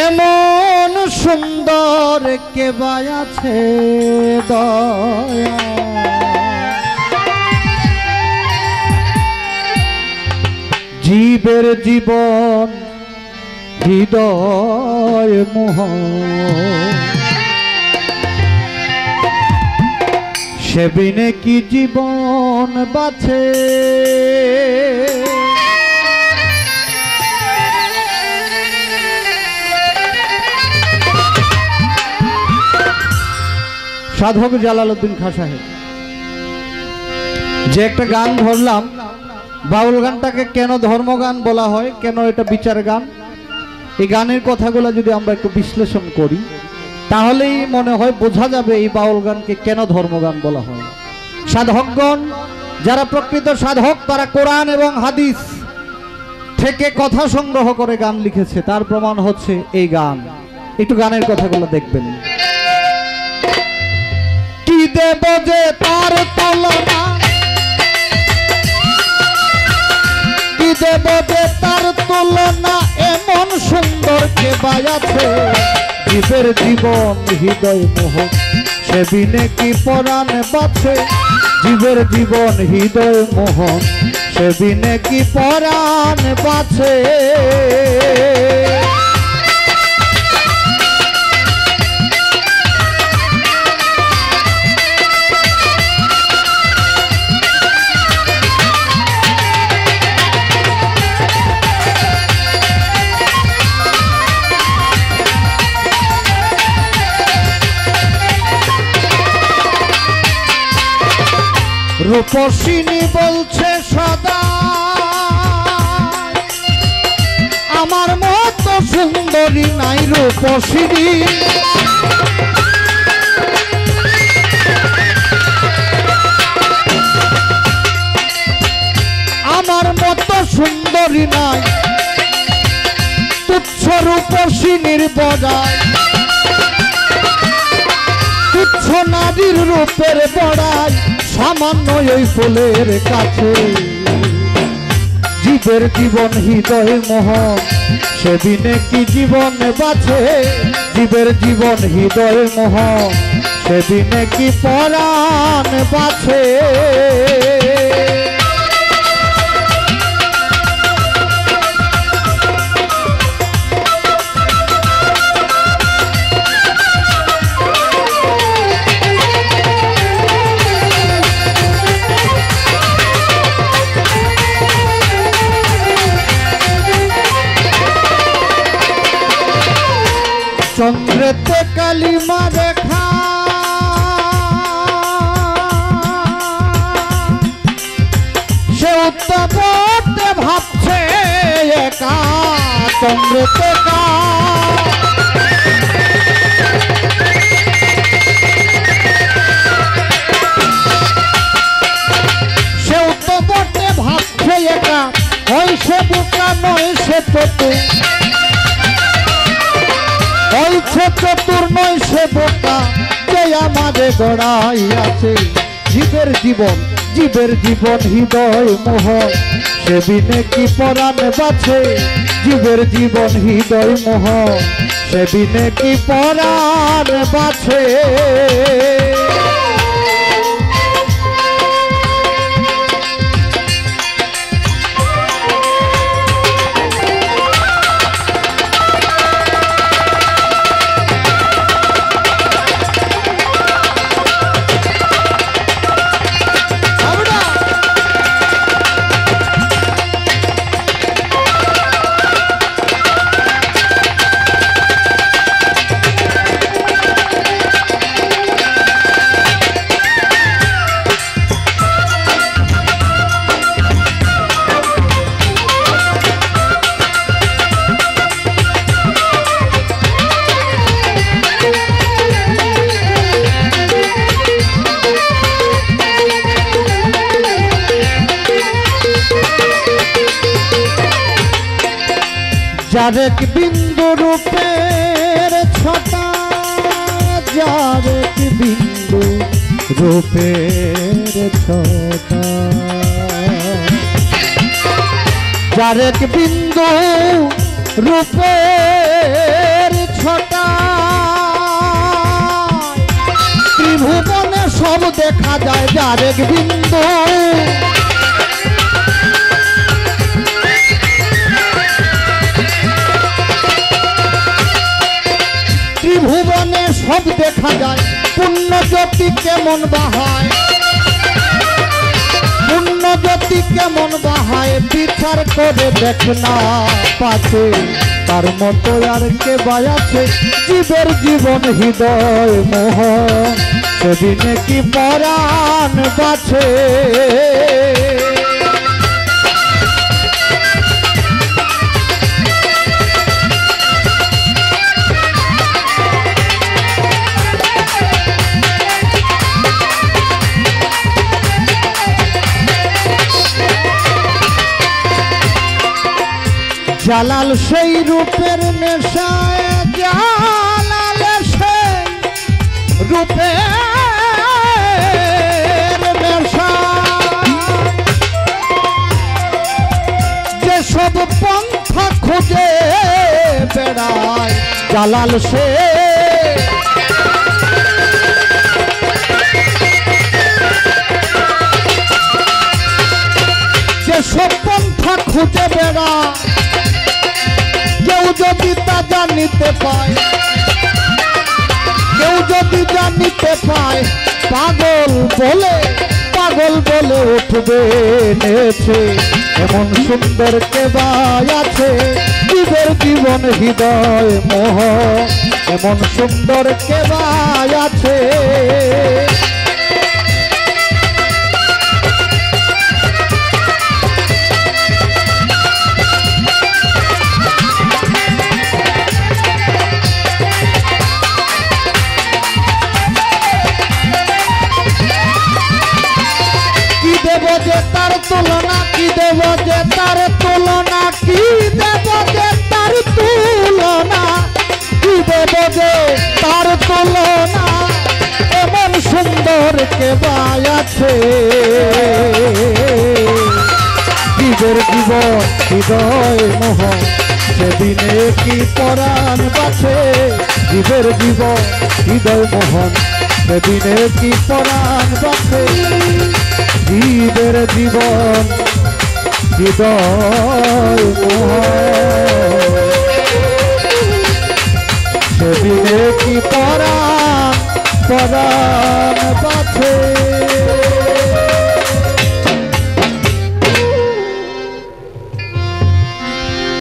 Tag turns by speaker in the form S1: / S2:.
S1: এমন সুন্দর কে আছে দয়া জীবের জীবন হৃদয় মোহ সে বিনে কি জীবন বাঁচে সাধক জালালউদ্দিন খাঁ সাহেব যে একটা গান ধরলাম, বাউল গানটাকে কেন ধর্মগান বলা হয়, কেন এটা বিচার গান, এই গানের কথাগুলো যদি আমরা একটু বিশ্লেষণ করি তাহলেই মনে হয় বোঝা যাবে এই বাউল গানকে কেন ধর্মগান বলা হয়। সাধকগণ যারা প্রকৃত সাধক তারা কোরআন এবং হাদিস থেকে কথা সংগ্রহ করে গান লিখেছে, তার প্রমাণ হচ্ছে এই গান। একটু গানের কথাগুলো দেখবেন। কি দেব যে তার তুলনা, কি দেব যে তার তুলনা, এমন সুন্দর কে আছে জীবের জীবন হৃদয় মোহ সে বিনে কি পরাণ বাঁচে জীবের জীবন হৃদয় মোহ সে বিনে কি পরাণ বাঁচে রূপসিনী বলছে সদা আমার মতো সুন্দরী নাই রূপসিনী, আমার মতো সুন্দরী নাই তুচ্ছ রূপসিনীর বড়াই, তুচ্ছ নারীর রূপের বড়াই সামান্য এই ফুলের কাছে জীবের জীবন হৃদয় মোহ সে বিনে কি জীবন বাঁচে জীবের জীবন হৃদয় মোহ সে বিনে কি পরাণ বাঁচে চন্দ্রেতে কালিমা রেখা সে উত্তপতে ভাবছে একা চন্দ্রেতে সে উত্তপতে ভাবছে একা ওই সে বোকা নয় সে তো চতুর নয় সে বোকা যে আমাদের গড়াই আছে জীবের জীবন হৃদয় মোহ সে বিনে কি পরাণ বাঁচে জীবের জীবন হৃদয় মোহ সে বিনে কি পরাণ বাঁচে যার এক বিন্দু রূপের ছটা যার এক বিন্দু রূপের ছটা যার এক বিন্দু রূপের সব দেখা যায় যার এক বিন্দু। ত্রিভুবনে সব দেখা যায় পুণ্য জ্যোতি কেমন বাহায়, পুণ্য জ্যোতি কেমন বাহায় বিচার করে দেখ না পাছে। তার মতো আর কে বায়াছে জীবের জীবন হৃদয় মোহন, সেদিনে কি পরাণ বাছে। জালাল সেই রূপের নেশায়, জালাল সেই রূপের নেশায় যেসব পন্থা খুঁজে বেড়ায়, জালাল সে যেসব পন্থা খুঁজে বেড়ায়, কেউ যদি তা জানিতে পায়, কেউ যদি জানিতে পায়, পাগল বলে উঠবে নেছে। এমন সুন্দর কে বাই আছে জীবের জীবন হৃদয় মোহ, এমন সুন্দর কে বাই আছে। দেব যে তার তুলনা, কি দেব যে তার তুলনা, কি দেব যে তার তুলনা, কি দেব যে তার তুলনা, এমন সুন্দর কে বাই আছে জীবের জীবন হৃদয় মোহ, সেদিনে কি পরাণ বাছে। জীবের জীবন হৃদয় মোহন, সেদিনে কি পরাণ বাছে। জীবের জীবন হৃদয় মোহন।